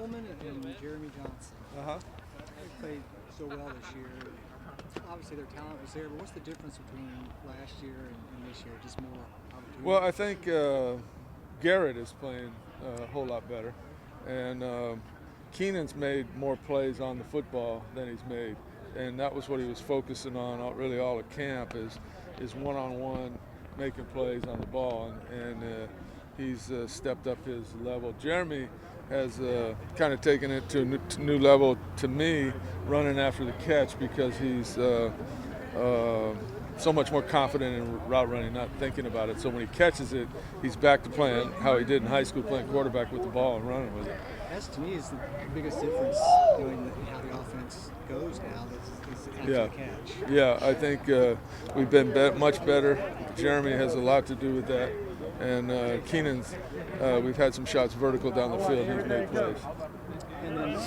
Coleman and Jeremy Johnson. Uh-huh. They played so well this year. Obviously, their talent was there, but what's the difference between last year and this year? Just more opportunity? Well, I think Garrett is playing a whole lot better, and Keenan's made more plays on the football than he's made, and that was what he was focusing on really all at camp is one-on-one making plays on the ball, and he's stepped up his level. Jeremy has kind of taken it to a new level to me, running after the catch, because he's so much more confident in route running, not thinking about it. So when he catches it, he's back to playing how he did in high school, playing quarterback with the ball and running with it. That's, to me, is the biggest difference in how the offense goes now. Is after the catch. Yeah, I think we've been much better. Jeremy has a lot to do with that. And Keenan's, we've had some shots vertical down the field. He's made plays. And then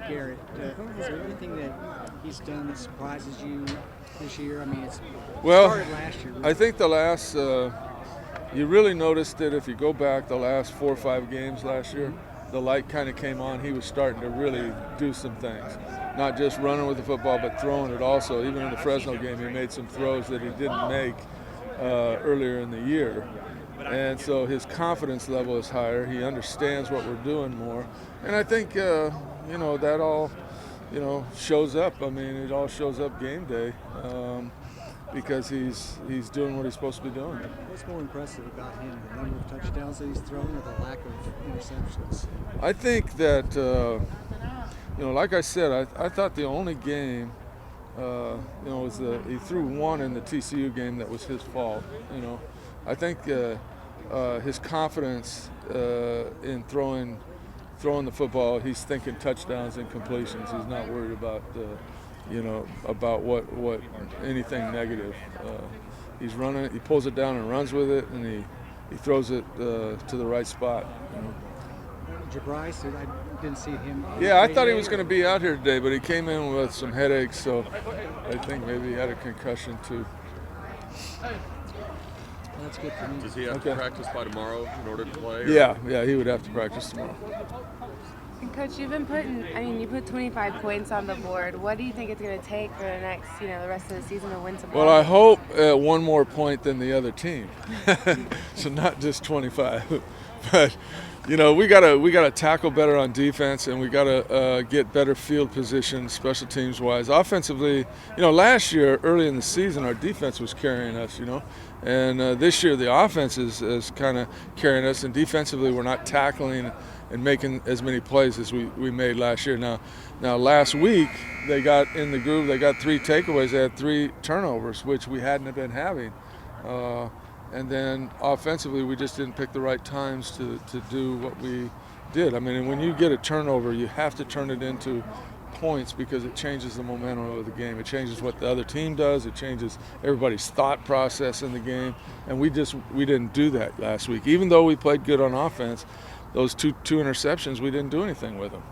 Garrett, is there anything that he's done that surprises you this year? I mean, started last year. I think the last, you really noticed that if you go back the last 4 or 5 games last year, the light kind of came on. He was starting to really do some things, not just running with the football, but throwing it also. Even in the Fresno game, he made some throws that he didn't make earlier in the year. And so his confidence level is higher. He understands what we're doing more. And I think, that all, shows up. I mean, it all shows up game day because he's doing what he's supposed to be doing. What's more impressive about him, the number of touchdowns that he's thrown or the lack of interceptions? I think that, like I said, I thought the only game, was he threw one in the TCU game that was his fault. I think his confidence in throwing the football, he's thinking touchdowns and completions. He's not worried about about what anything negative. He's running it, he pulls it down and runs with it, and he throws it to the right spot. Jabryce, I didn't see him. Yeah, I thought he was going to be out here today, but he came in with some headaches, so I think maybe he had a concussion too. That's good for me. Does he have to practice by tomorrow in order to play? Or? Yeah, he would have to practice tomorrow. And Coach, you put 25 points on the board. What do you think it's going to take for the next, the rest of the season to win some Well, I hope one more point than the other team. So not just 25, but we gotta tackle better on defense, and we gotta get better field position, special teams wise. Offensively, last year early in the season, our defense was carrying us, and this year the offense is kind of carrying us, and defensively we're not tackling and making as many plays as we made last year. Now last week they got in the groove. They got 3 takeaways. They had 3 turnovers, which we hadn't been having. And then offensively, we just didn't pick the right times to do what we did. I mean, when you get a turnover, you have to turn it into points because it changes the momentum of the game. It changes what the other team does. It changes everybody's thought process in the game. And we didn't do that last week. Even though we played good on offense, those two interceptions, we didn't do anything with them.